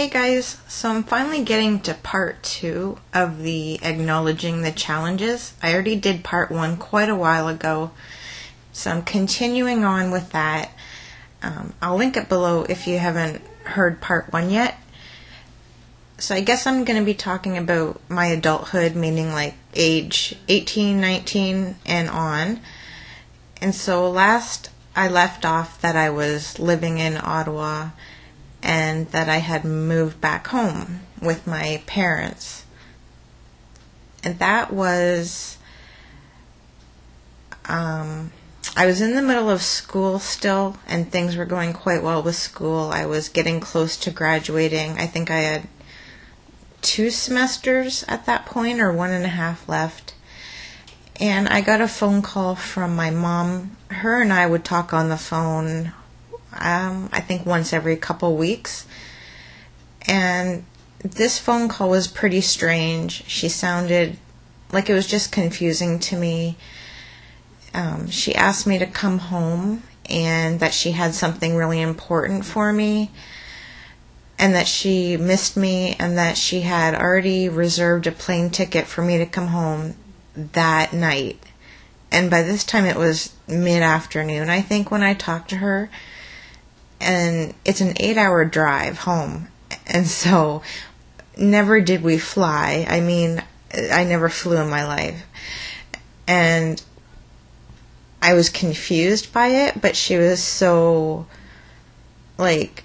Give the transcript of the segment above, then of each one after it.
Hey guys, so I'm finally getting to part 2 of the acknowledging the challenges. I already did part 1 quite a while ago, so I'm continuing on with that. I'll link it below if you haven't heard part 1 yet. So I guess I'm going to be talking about my adulthood, meaning like age 18, 19, and on. And so last I left off that I was living in Ottawa and that I had moved back home with my parents. And that was, I was in the middle of school still, and things were going quite well with school. I was getting close to graduating. I think I had 2 semesters at that point, or 1.5 left. And I got a phone call from my mom. Her and I would talk on the phone I think once every couple weeks. And this phone call was pretty strange. She sounded like it was just confusing to me. She asked me to come home and that she had something really important for me and that she missed me and that she had already reserved a plane ticket for me to come home that night. And by this time it was mid-afternoon, I think, when I talked to her. And it's an 8-hour drive home. And so never did we fly. I mean, I never flew in my life. And I was confused by it, but she was so, like,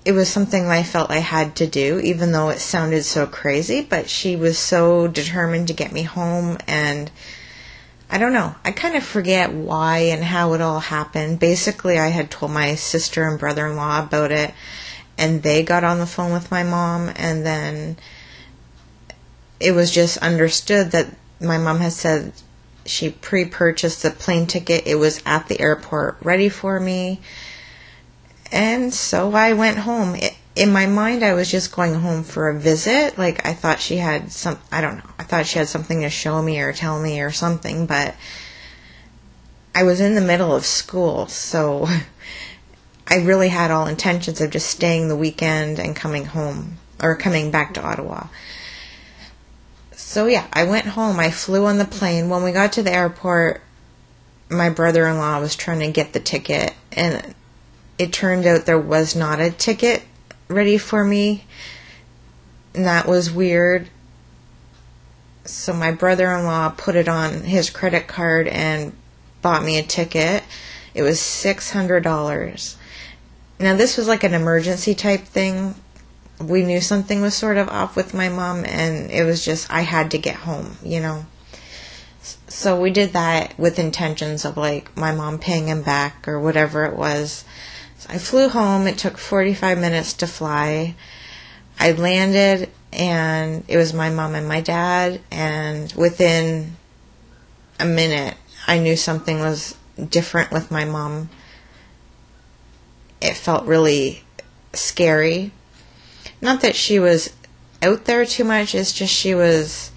it was something I felt I had to do, even though it sounded so crazy. But she was so determined to get me home, and I don't know. I kind of forget why and how it all happened. Basically, I had told my sister and brother-in-law about it, and they got on the phone with my mom, and then it was just understood that my mom had said she pre-purchased the plane ticket. It was at the airport ready for me, and so I went home. In my mind, I was just going home for a visit. Like, I thought she had I don't know. I thought she had something to show me or tell me or something, but I was in the middle of school, so I really had all intentions of just staying the weekend and coming home, or coming back to Ottawa. So yeah, I went home. I flew on the plane. When we got to the airport, my brother-in-law was trying to get the ticket, and it turned out there was not a ticket ready for me, and that was weird. So my brother-in-law put it on his credit card and bought me a ticket. It was $600. Now this was like an emergency type thing. We knew something was sort of off with my mom, and it was just, I had to get home, you know. So we did that with intentions of like my mom paying him back or whatever it was. I flew home. It took 45 minutes to fly. I landed, and it was my mom and my dad, and within a minute, I knew something was different with my mom. It felt really scary. Not that she was out there too much, it's just she was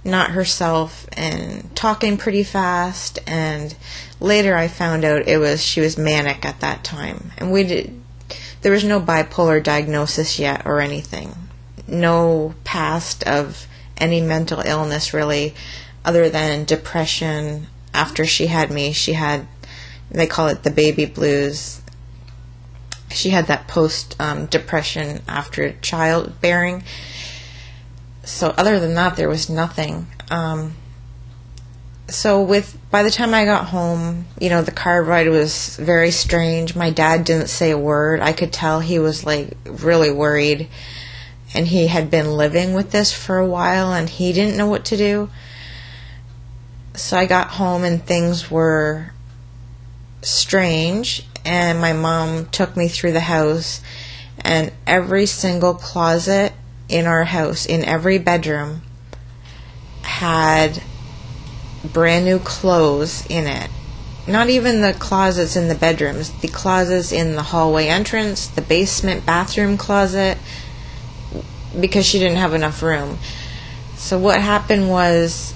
not herself and talking pretty fast, and later I found out she was manic at that time. And there was no bipolar diagnosis yet or anything. No past of any mental illness really, other than depression. After she had me, they call it the baby blues. She had that post-depression after childbearing. So other than that, there was nothing. By the time I got home, you know, the car ride was very strange. My dad didn't say a word. I could tell he was like really worried, and he had been living with this for a while, and he didn't know what to do. So I got home and things were strange, and my mom took me through the house, and every single closet in our house, in every bedroom, had brand new clothes in it. Not even the closets in the bedrooms, the closets in the hallway entrance, the basement bathroom closet, because she didn't have enough room. So what happened was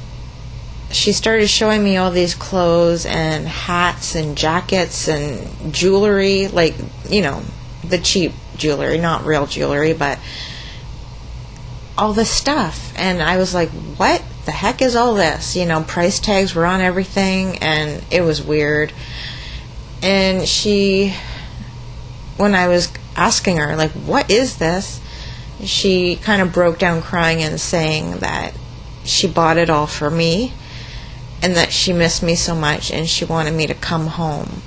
she started showing me all these clothes and hats and jackets and jewelry, like, you know, the cheap jewelry, not real jewelry, but all this stuff. And I was like, what the heck is all this? You know, price tags were on everything, and it was weird. And she, when I was asking her, like, what is this? She kind of broke down crying and saying that she bought it all for me and that she missed me so much and she wanted me to come home.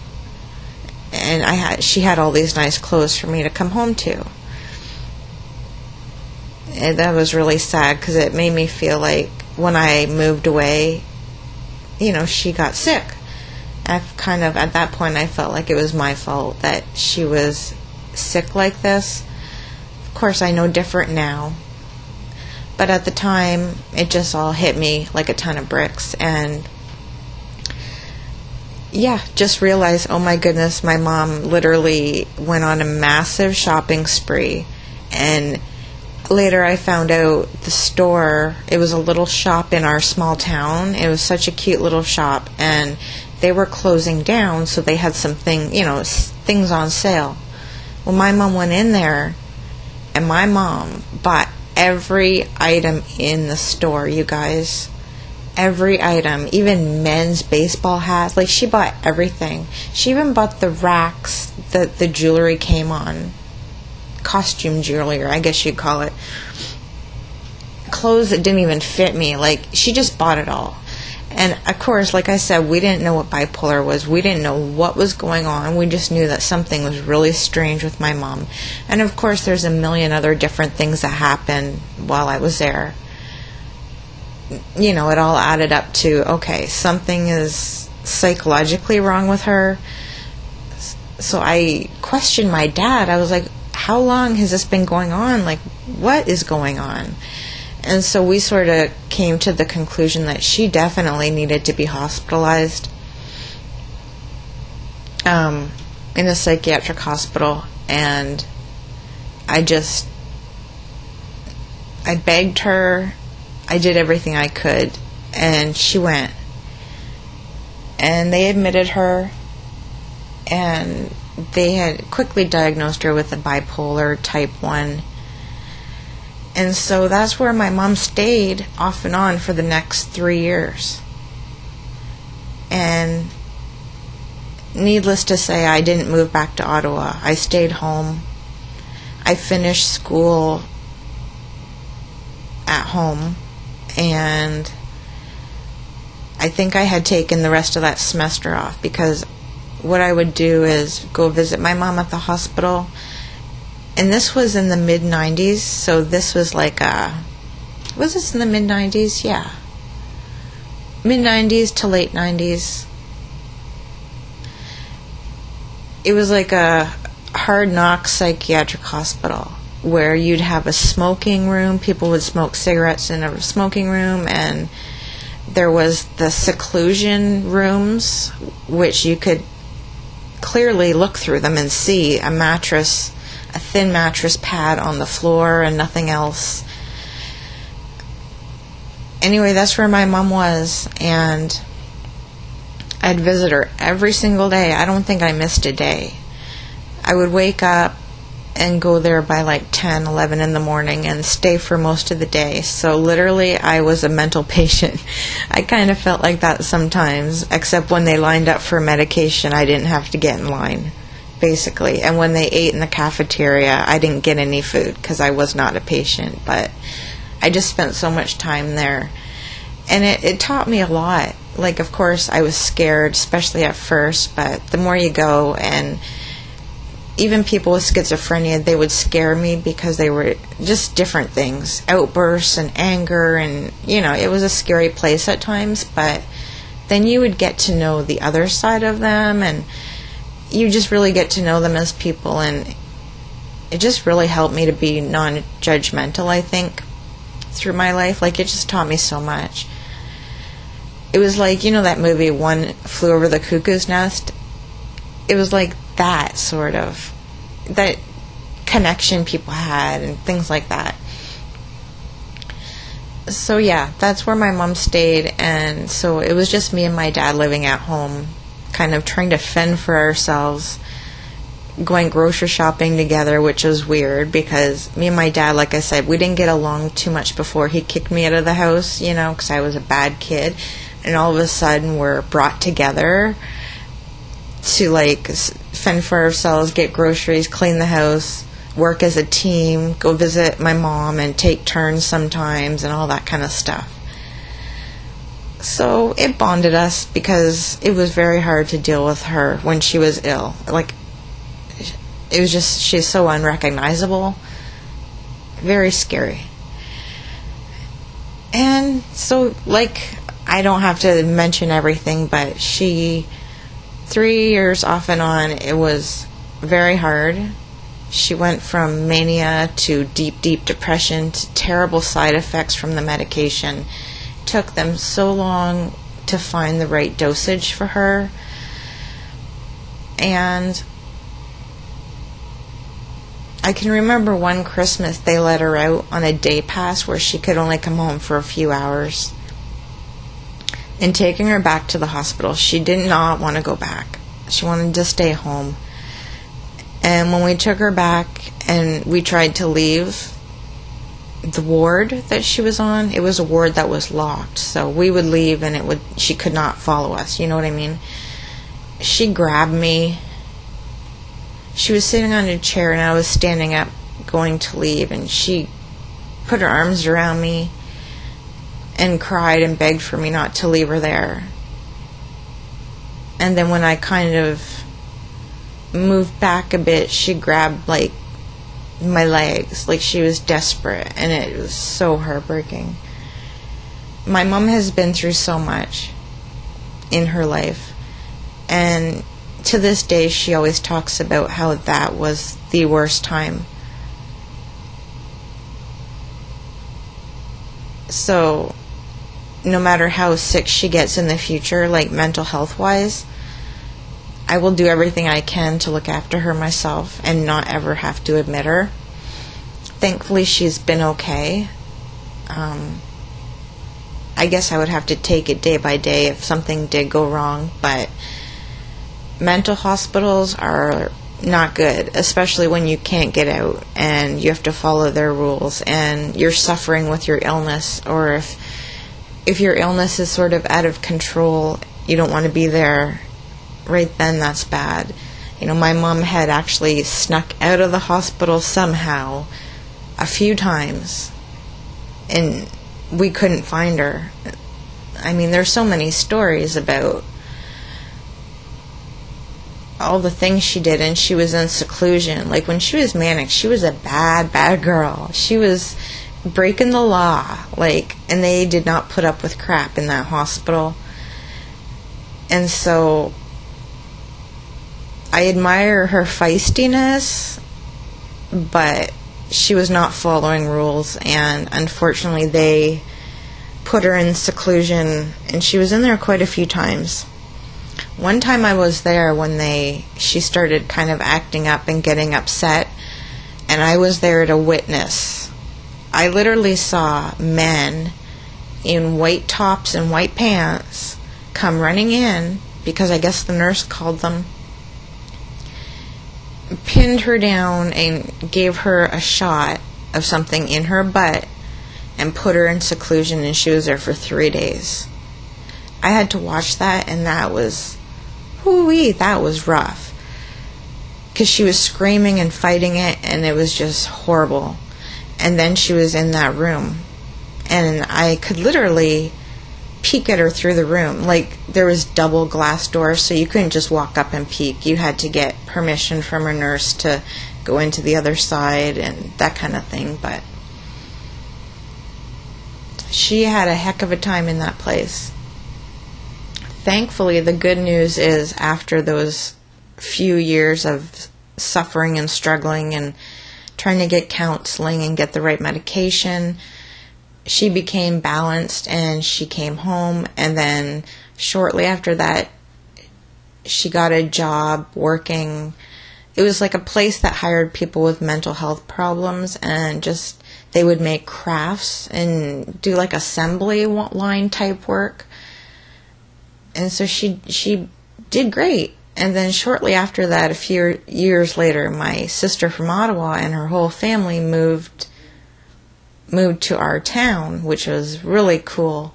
And she had all these nice clothes for me to come home to. And that was really sad because it made me feel like when I moved away, you know, she got sick. I've kind of, at that point, I felt like it was my fault that she was sick like this. Of course, I know different now. But at the time, it just all hit me like a ton of bricks. And yeah, just realized, oh my goodness, my mom literally went on a massive shopping spree. And later I found out the store, it was a little shop in our small town. It was such a cute little shop. And they were closing down, so they had something, you know, things on sale. Well, my mom went in there, and my mom bought every item in the store, you guys. Every item, even men's baseball hats. Like, she bought everything. She even bought the racks that the jewelry came on. Costume jewelry, I guess you'd call it. Clothes that didn't even fit me. Like, she just bought it all. And, of course, like I said, we didn't know what bipolar was. We didn't know what was going on. We just knew that something was really strange with my mom. And, of course, there's a million other different things that happened while I was there. You know, it all added up to, okay, something is psychologically wrong with her. So I questioned my dad. I was like, how long has this been going on? Like, what is going on? And so we sort of came to the conclusion that she definitely needed to be hospitalized in a psychiatric hospital. And I begged her. I did everything I could. And she went. And they admitted her. And they had quickly diagnosed her with a bipolar type 1. And so that's where my mom stayed off and on for the next 3 years. And needless to say, I didn't move back to Ottawa. I stayed home. I finished school at home. And I think I had taken the rest of that semester off because what I would do is go visit my mom at the hospital. And this was in the mid-90s, so this was like was this in the mid-90s? Yeah. Mid-90s to late 90s. It was like a hard-knock psychiatric hospital where you'd have a smoking room. People would smoke cigarettes in a smoking room, and there was the seclusion rooms, which you could clearly look through them and see a mattress, a thin mattress pad on the floor and nothing else. Anyway, that's where my mom was, and I'd visit her every single day. I don't think I missed a day. I would wake up and go there by like 10, 11 in the morning and stay for most of the day. So literally I was a mental patient. I kind of felt like that sometimes, except when they lined up for medication, I didn't have to get in line, basically. And when they ate in the cafeteria, I didn't get any food because I was not a patient. But I just spent so much time there. And it taught me a lot. Like, of course, I was scared, especially at first, but the more you go, and even people with schizophrenia, they would scare me because they were just different things. Outbursts and anger, and, you know, it was a scary place at times, but then you would get to know the other side of them, and you just really get to know them as people, and it just really helped me to be non-judgmental, I think, through my life. Like, it just taught me so much. It was like, you know that movie, One Flew Over the Cuckoo's Nest? It was like that, sort of. That connection people had and things like that. So yeah, that's where my mom stayed, and so it was just me and my dad living at home, kind of trying to fend for ourselves. going grocery shopping together, which was weird because me and my dad, like I said, we didn't get along too much before he kicked me out of the house, you know, because I was a bad kid. And all of a sudden we're brought together to like fend for ourselves, get groceries, clean the house, work as a team, go visit my mom and take turns sometimes and all that kind of stuff. So it bonded us because it was very hard to deal with her when she was ill. Like, it was just, she's so unrecognizable. Very scary. And so, like, I don't have to mention everything, but 3 years off and on, it was very hard. She went from mania to deep, deep depression to terrible side effects from the medication. Took them so long to find the right dosage for her. And I can remember one Christmas they let her out on a day pass where she could only come home for a few hours. And taking her back to the hospital, she did not want to go back. She wanted to stay home. And when we took her back and we tried to leave the ward that she was on, it was a ward that was locked. So we would leave and she could not follow us, you know what I mean? She grabbed me. She was sitting on a chair and I was standing up going to leave, and she put her arms around me and cried and begged for me not to leave her there. And then when I kind of moved back a bit, she grabbed like my legs, like she was desperate, and it was so heartbreaking. My mom has been through so much in her life, and to this day she always talks about how that was the worst time. So no matter how sick she gets in the future, like mental health wise, I will do everything I can to look after her myself and not ever have to admit her. Thankfully, she's been okay. I guess I would have to take it day by day if something did go wrong, but mental hospitals are not good, especially when you can't get out and you have to follow their rules and you're suffering with your illness, or if your illness is sort of out of control, you don't want to be there. Right then, that's bad. You know, my mom had actually snuck out of the hospital somehow a few times, and we couldn't find her. I mean, there's so many stories about all the things she did, and she was in seclusion. Like, when she was manic, she was a bad, bad girl. She was breaking the law, like, and they did not put up with crap in that hospital. And so I admire her feistiness, but she was not following rules, and unfortunately they put her in seclusion, and she was in there quite a few times. One time I was there when she started kind of acting up and getting upset, and I was there to witness. I literally saw men in white tops and white pants come running in, because I guess the nurse called them, pinned her down and gave her a shot of something in her butt and put her in seclusion, and she was there for 3 days. I had to watch that, and that was, whoo-wee, that was rough. Because she was screaming and fighting it, and it was just horrible. And then she was in that room, and I could literally peek at her through the room. Like, there was double glass doors, so you couldn't just walk up and peek. You had to get permission from a nurse to go into the other side and that kind of thing. But she had a heck of a time in that place. Thankfully, the good news is, after those few years of suffering and struggling and trying to get counseling and get the right medication, she became balanced and she came home. And then shortly after that, she got a job working. It was like a place that hired people with mental health problems, and just they would make crafts and do like assembly line type work. And so she did great. And then shortly after that, a few years later, my sister from Ottawa and her whole family moved to our town, which was really cool.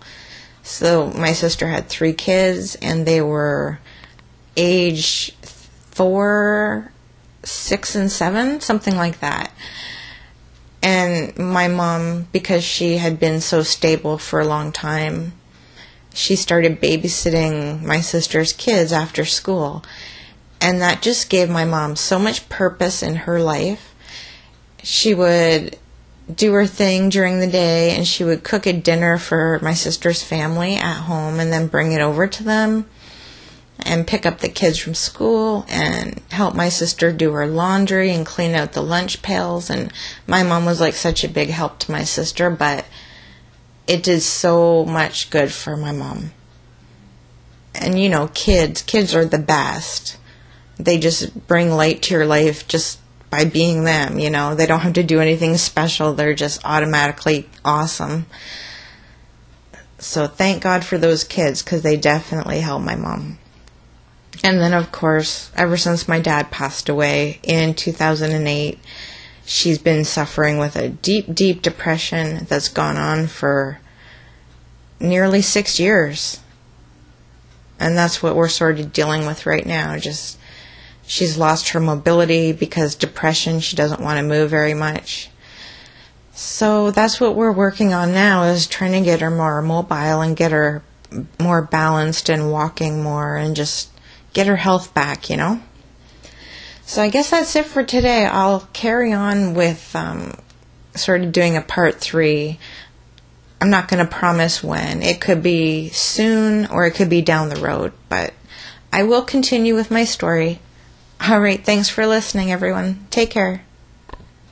So my sister had 3 kids, and they were age 4, 6, and 7, something like that. And my mom, because she had been so stable for a long time, she started babysitting my sister's kids after school. And that just gave my mom so much purpose in her life. She would do her thing during the day, and she would cook a dinner for my sister's family at home and then bring it over to them and pick up the kids from school and help my sister do her laundry and clean out the lunch pails. And my mom was like such a big help to my sister, but it did so much good for my mom. And you know, kids are the best. They just bring light to your life just by being them, you know. They don't have to do anything special. They're just automatically awesome. So thank God for those kids, because they definitely helped my mom. And then, of course, ever since my dad passed away in 2008, she's been suffering with a deep, deep depression that's gone on for nearly 6 years. And that's what we're sort of dealing with right now. Just, she's lost her mobility because depression. She doesn't want to move very much. So that's what we're working on now, is trying to get her more mobile and get her more balanced and walking more and just get her health back, you know. So I guess that's it for today. I'll carry on with sort of doing a part 3. I'm not going to promise when. It could be soon or it could be down the road, but I will continue with my story. All right, thanks for listening, everyone. Take care.